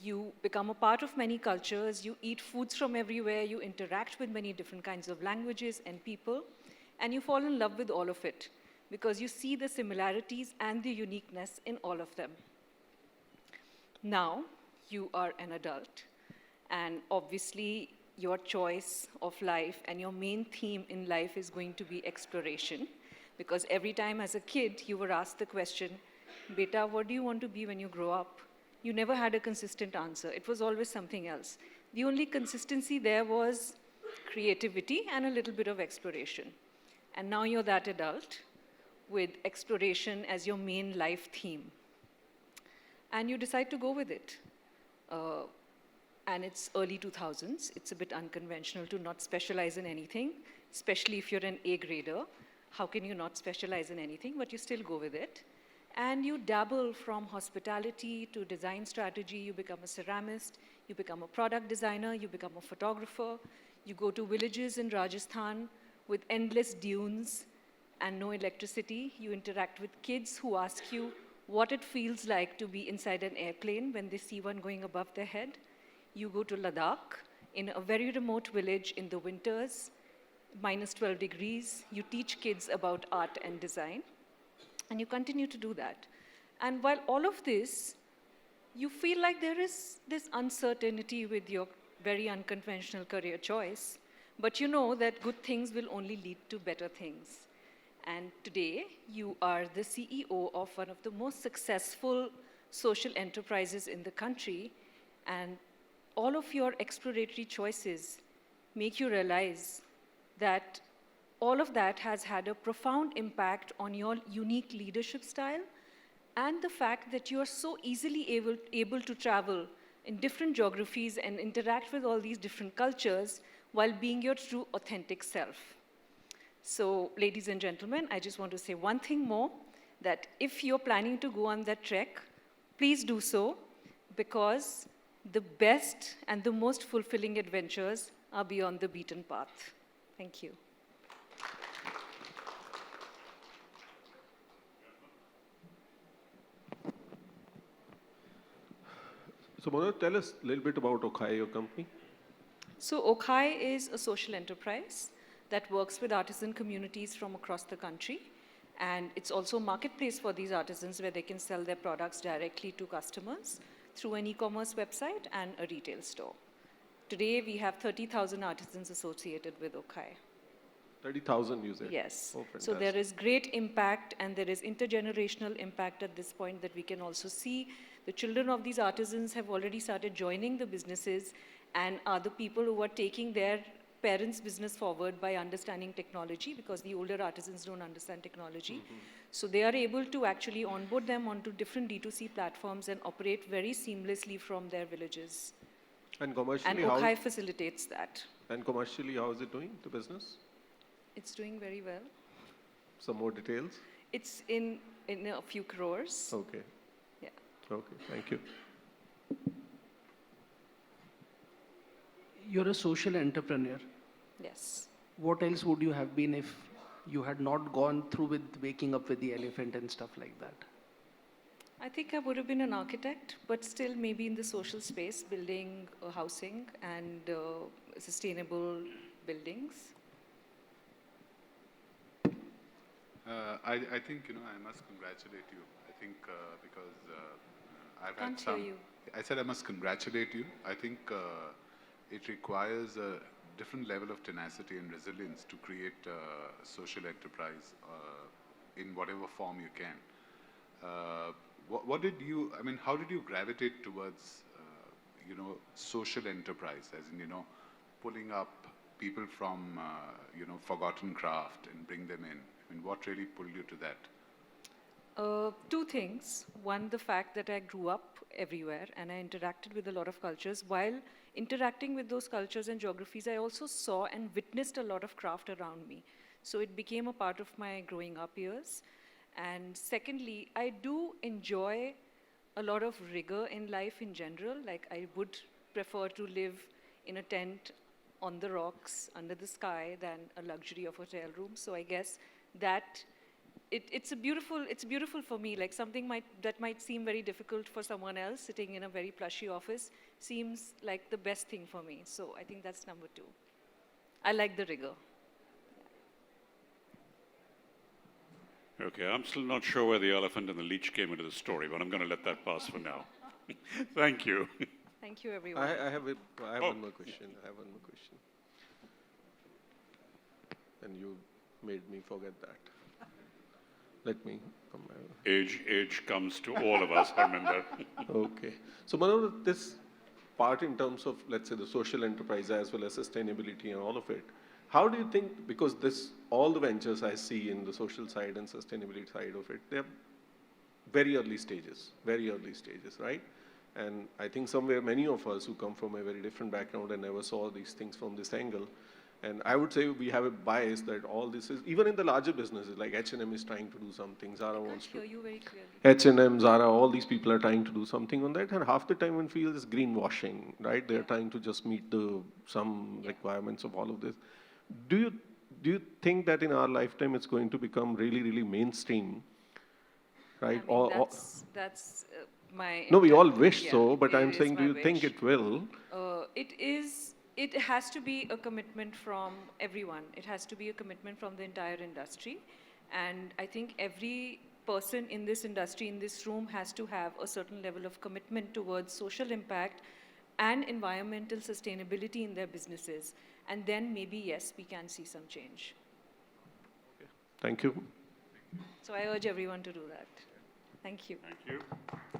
You become a part of many cultures, you eat foods from everywhere, you interact with many different kinds of languages and people, and you fall in love with all of it because you see the similarities and the uniqueness in all of them. Now, you are an adult, and obviously your choice of life and your main theme in life is going to be exploration, because every time as a kid you were asked the question, Beta, what do you want to be when you grow up? You never had a consistent answer. It was always something else. The only consistency there was creativity and a little bit of exploration. And now you're that adult with exploration as your main life theme. And you decide to go with it. And it's early 2000s. It's a bit unconventional to not specialize in anything, especially if you're an A grader. How can you not specialize in anything? But you still go with it. And you dabble from hospitality to design strategy. You become a ceramist, you become a product designer, you become a photographer. You go to villages in Rajasthan with endless dunes and no electricity. You interact with kids who ask you what it feels like to be inside an airplane when they see one going above their head. You go to Ladakh in a very remote village in the winters, minus 12 degrees. You teach kids about art and design. And you continue to do that. And while all of this, you feel like there is this uncertainty with your very unconventional career choice, but you know that good things will only lead to better things. And today, you are the CEO of one of the most successful social enterprises in the country, and all of your exploratory choices make you realize that all of that has had a profound impact on your unique leadership style and the fact that you are so easily able to travel in different geographies and interact with all these different cultures while being your true authentic self. So, ladies and gentlemen, I just want to say one thing more, that if you're planning to go on that trek, please do so, because the best and the most fulfilling adventures are beyond the beaten path. Thank you. So, Manorath, tell us a little bit about Okhai, your company. So Okhai is a social enterprise that works with artisan communities from across the country. And it's also a marketplace for these artisans where they can sell their products directly to customers through an e-commerce website and a retail store. Today, we have 30,000 artisans associated with Okhai. 30,000, you said? Yes. Oh, so there is great impact, and there is intergenerational impact at this point that we can also see. The children of these artisans have already started joining the businesses and are the people who are taking their parents' business forward by understanding technology, because the older artisans don't understand technology. Mm-hmm. So they are able to actually onboard them onto different D2C platforms and operate very seamlessly from their villages. And commercially, and Okhai facilitates that. And commercially, how is it doing, the business? It's doing very well. Some more details? It's in a few crores. Okay. Yeah. Okay, thank you. You're a social entrepreneur. Yes. What else would you have been if you had not gone through with waking up with the elephant and stuff like that? I think I would have been an architect, but still maybe in the social space, building housing and sustainable buildings. I think, I must congratulate you. I think because I've Can't had some... hear you. I said I must congratulate you. I think it requires a different level of tenacity and resilience to create a social enterprise in whatever form you can. What did you, how did you gravitate towards, social enterprise, as in, pulling up people from, forgotten craft and bring them in? What really pulled you to that? Two things. One, the fact that I grew up everywhere and I interacted with a lot of cultures. While interacting with those cultures and geographies, I also saw and witnessed a lot of craft around me. So it became a part of my growing up years. And secondly, I do enjoy a lot of rigor in life in general. Like, I would prefer to live in a tent on the rocks under the sky than a luxury of a hotel room. So I guess that it's beautiful for me. Like something that might seem very difficult for someone else sitting in a very plushy office seems like the best thing for me. So I think that's number 2. I like the rigor. Okay, I'm still not sure where the elephant and the leech came into the story, but I'm going to let that pass for now. Thank you. Thank you, everyone. I have Oh. one more question. And you made me forget that. Let me. Age comes to all of us, Harminder. Okay. So, Manorath, this part in terms of, let's say, the social enterprise as well as sustainability and all of it, how do you think, because all the ventures I see in the social side and sustainability side of it, they're very early stages, right? And I think somewhere many of us who come from a very different background and never saw these things from this angle, and I would say we have a bias that all this is, even in the larger businesses, like H&M is trying to do something, Zara I can't wants to. hear you very clearly. H&M, Zara, all these people are trying to do something on that, and half the time one feels greenwashing, right? They're trying to just meet some requirements of all of this. Do you think that in our lifetime it's going to become really, really mainstream, right? I mean, that's my. No, we all intent. wish Yeah, so, but it I'm is saying, do my you think wish. it will? It has to be a commitment from everyone. It has to be a commitment from the entire industry. And I think every person in this industry, in this room, has to have a certain level of commitment towards social impact and environmental sustainability in their businesses. And then maybe, yes, we can see some change. Thank you. So I urge everyone to do that. Thank you. Thank you.